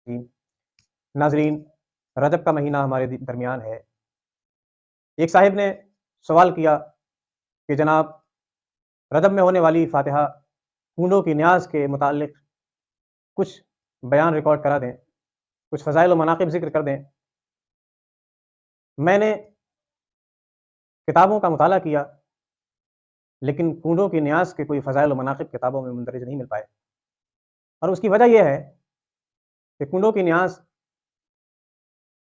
जी, नाज़रीन, रजब का महीना हमारे दरमियान है। एक साहिब ने सवाल किया कि जनाब, रजब में होने वाली फ़ातिहा हूँडों की न्याज़ के मुताल्लिक़ कुछ बयान रिकॉर्ड करा दें, कुछ फ़ज़ाइल व मनाक़िब ज़िक्र कर दें। मैंने किताबों का मुताला किया, लेकिन हूँडों की न्याज़ के कोई फ़ज़ाइल व मनाक़िब किताबों में मुंदरज नहीं मिल पाए, और उसकी वजह ये है कि हूँडों की न्याज़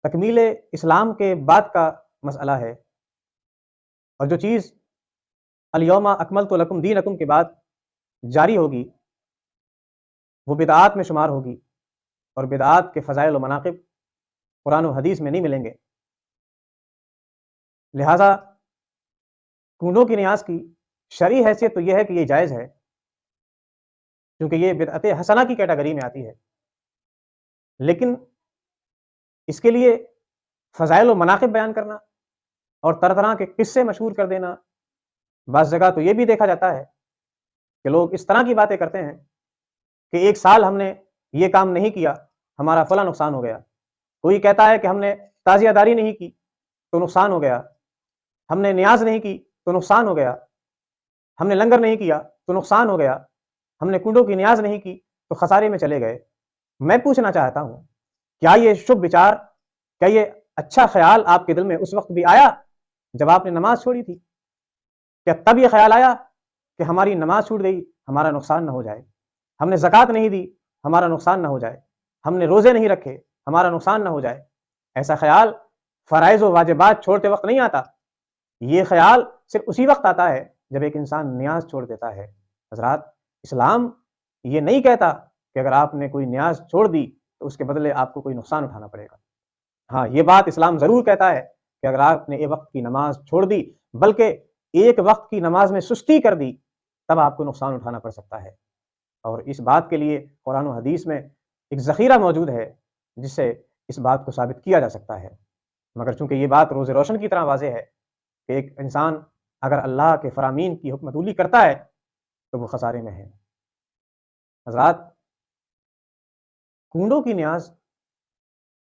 तकमील इस्लाम के बाद का मसअला है, और जो चीज़ अल-यौमा अकमलतु लकुम दीनकुम के बाद जारी होगी, वो बिदआत में शुमार होगी, और बिदआत के फ़ज़ाइल व मनाक़िब कुरान व हदीस में नहीं मिलेंगे। लिहाज़ा हूँडों की न्याज़ की शरई हैसियत तो ये है कि ये जायज़ है, क्योंकि ये बिदअत हसना की कैटेगरी में आती है। लेकिन इसके लिए फ़ज़ाइल व मनाक़िब बयान करना और तरह-तरह के किस्से मशहूर कर देना, बाज़ जगह तो ये भी देखा जाता है कि लोग इस तरह की बातें करते हैं कि 1 साल हमने ये काम नहीं किया, हमारा फला नुकसान हो गया। कोई कहता है कि हमने ताज़ियादारी नहीं की, तो नुकसान हो गया। हमने नियाज़ नहीं की, तो नुकसान हो गया। हमने लंगर नहीं किया, तो नुकसान हो गया। हमने कुंडों की नियाज़ नहीं की, तो खसारे में चले गए। मैं पूछना चाहता हूँ, क्या ये शुभ विचार, क्या ये अच्छा ख़्याल आपके दिल में उस वक़्त भी आया जब आपने नमाज़ छोड़ी थी? क्या तब ये ख़्याल आया कि हमारी नमाज़ छूट गई, हमारा नुकसान ना हो जाए? हमने ज़कात नहीं दी, हमारा नुकसान ना हो जाए? हमने रोज़े नहीं रखे, हमारा नुकसान ना हो जाए? ऐसा ख़्याल फ़राइज़ व वाजिबात छोड़ते वक़्त नहीं आता। ये ख़्याल सिर्फ़ उसी वक़्त आता है जब एक इंसान नियाज़ छोड़ देता है। हज़रात, इस्लाम ये नहीं कहता कि अगर आपने कोई नियाज़ छोड़ दी, तो उसके बदले आपको कोई नुकसान उठाना पड़ेगा। हाँ, ये बात इस्लाम ज़रूर कहता है कि अगर आपने एक वक़्त की नमाज़ छोड़ दी, बल्कि एक वक़्त की नमाज़ में सुस्ती कर दी, तब आपको नुकसान उठाना पड़ सकता है। और इस बात के लिए कुरान और हदीस में एक ज़ख़ीरा मौजूद है, जिससे इस बात को साबित किया जा सकता है। मगर चूँकि ये बात रोज़ रोशन की तरह वाज़ेह है कि एक इंसान अगर अल्लाह के फ़रामीन की हुक्मतूली करता है, तो वो खसारे में है। हज़रात, कूड़ों की न्याज़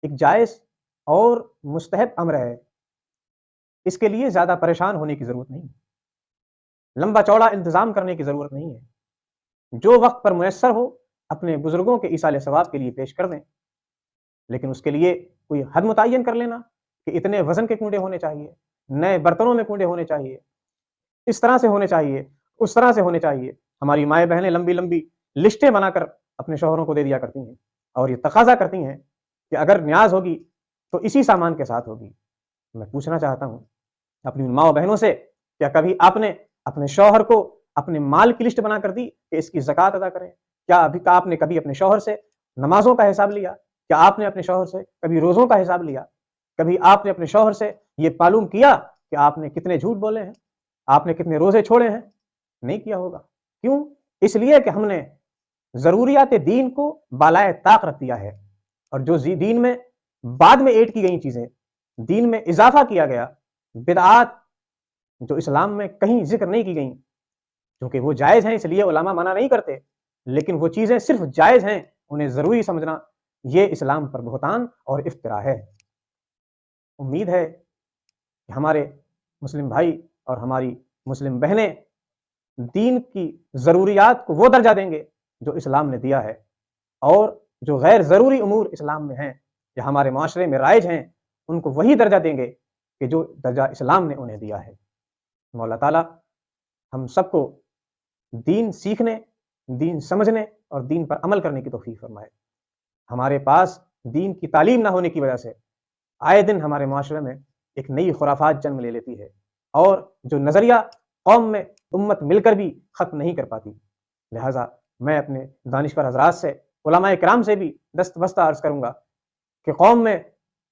एक जायज़ और मुस्तहब अम्र है। इसके लिए ज़्यादा परेशान होने की ज़रूरत नहीं है। लंबा-चौड़ा इंतज़ाम करने की ज़रूरत नहीं है। जो वक़्त पर मुयस्सर हो, अपने बुज़ुर्गों के ईसाले सवाब के लिए पेश कर दें। लेकिन उसके लिए कोई हद मुतय्यन कर लेना कि इतने वज़न के कूड़े होने चाहिए, नए बर्तनों में कूड़े होने चाहिए, इस तरह से होने चाहिए, उस तरह से होने चाहिए। हमारी माएँ-बहनें लंबी-लंबी लिस्टें बनाकर अपने शौहरों को दे दिया करती हैं, और ये तक़ाज़ा करती हैं कि अगर न्याज़ होगी, तो इसी सामान के साथ होगी। मैं पूछना चाहता हूँ अपनी माँ-बहनों से, क्या कभी आपने अपने शौहर को अपने माल की लिस्ट बनाकर दी कि इसकी ज़कात अदा करें? क्या अभी आपने कभी अपने शौहर से नमाज़ों का हिसाब लिया? क्या आपने अपने शौहर से कभी रोज़ों का हिसाब लिया? कभी आपने अपने शौहर से ये मालूम किया कि आपने कितने झूठ बोले हैं? आपने कितने रोज़े छोड़े हैं? नहीं किया होगा। क्यों? इसलिए कि हमने ज़रूरियात दीन को बालाए ताक़ रख दिया है, और जो दीन में बाद में ऐड की गई चीज़ें, दीन में इज़ाफ़ा किया गया, बिदआत जो इस्लाम में कहीं ज़िक्र नहीं की गई, क्योंकि वो जायज़ हैं इसलिए उलमा मना नहीं करते, लेकिन वो चीज़ें सिर्फ़ जायज़ हैं, उन्हें ज़रूरी समझना, ये इस्लाम पर बुहतान और इफ्तिरा है। उम्मीद है कि हमारे मुस्लिम भाई और हमारी मुस्लिम बहनें दीन की ज़रूरियात को वो दर्जा देंगे जो इस्लाम ने दिया है, और जो गैर ज़रूरी उमूर इस्लाम में हैं या हमारे माशरे में राइज हैं, उनको वही दर्जा देंगे कि जो दर्जा इस्लाम ने उन्हें दिया है। मौला ताला हम सबको दीन सीखने, दीन समझने और दीन पर अमल करने की तौफ़ीक फ़रमाए। हमारे पास दीन की तालीम ना होने की वजह से आए दिन हमारे माशरे में एक नई खुराफात जन्म ले लेती है, और जो नज़रिया कौम में उम्मत मिलकर भी ख़त्म नहीं कर पाती। लिहाज़ा मैं अपने दानिशवर हज़रात से, उलमाए किराम से भी दस्तबस्ता अर्ज़ करूँगा कि कौम में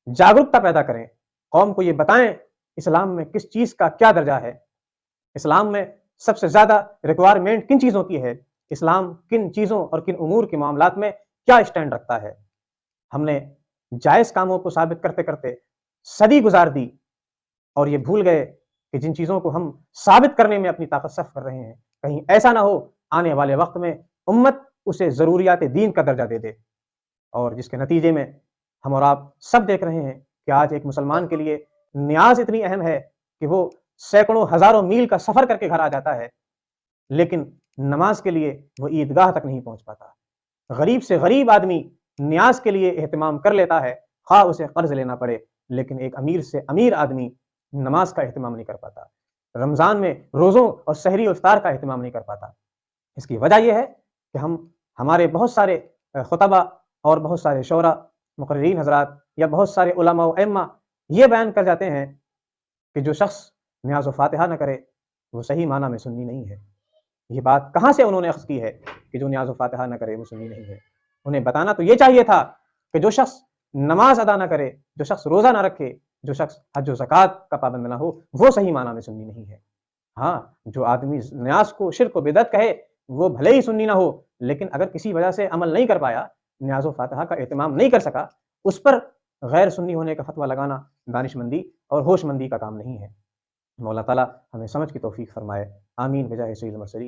जागरूकता पैदा करें, कौम को ये बताएँ इस्लाम में किस चीज़ का क्या दर्जा है, इस्लाम में सबसे ज़्यादा रिक्वायरमेंट किन चीज़ों की है, इस्लाम किन चीज़ों और किन उमूर के मामलात में क्या स्टैंड रखता है। हमने जायज़ कामों को साबित करते-करते सदी गुज़ार दी, और ये भूल गए कि जिन चीज़ों को हम साबित करने में अपनी ताकत सर्फ़ कर रहे हैं, कहीं ऐसा ना हो आने वाले वक़्त में उम्मत उसे ज़रूरियात दीन का दर्जा दे दे। اور جس کے نتیجے میں ہم اور آپ سب دیکھ رہے ہیں کہ آج ایک مسلمان کے لیے نیاز اتنی اہم ہے کہ وہ سینکڑوں ہزاروں میل کا سفر کر کے گھر آ جاتا ہے، لیکن نماز کے لیے وہ عیدگاہ تک نہیں پہنچ پاتا۔ غریب سے غریب آدمی نیاز کے لیے اہتمام کر لیتا ہے، خواہ اسے قرض لینا پڑے، لیکن ایک امیر سے امیر آدمی نماز کا اہتمام نہیں کر پاتا، رمضان میں روزوں اور سحری و افطار کا اہتمام نہیں کر پاتا۔ اس کی وجہ یہ ہے کہ ہمارے بہت سارے خطبہ اور بہت سارے شعراء، مقررین حضرات یا بہت سارے علماء و ائمہ یہ بیان کر جاتے ہیں کہ جو شخص نیاز و فاتحہ نہ کرے وہ صحیح معنی میں سنی نہیں ہے۔ یہ بات کہاں سے انہوں نے اخذ کی ہے کہ جو نیاز و فاتحہ نہ کرے وہ سنی نہیں ہے؟ انہیں بتانا تو یہ چاہیے تھا کہ جو شخص نماز ادا نہ کرے، جو شخص روزہ نہ رکھے، جو شخص حج و زکوٰۃ کا پابند نہ ہو، وہ صحیح معنی میں سنی نہیں ہے۔ ہاں، جو آدمی نیاز کو شرک و بدعت کہے وہ بھلے ہی سنی نہ ہو، لیکن اگر کسی وجہ سے عمل نہیں کر پایا، نیاز و فاتحہ کا اہتمام نہیں کر سکا، اس پر غیر سنی ہونے کا فتویٰ لگانا دانش مندی اور ہوش مندی کا کام نہیں ہے۔ مولا تعالیٰ ہمیں سمجھ کی توفیق فرمائے، آمین بجاہ سید المرسلین۔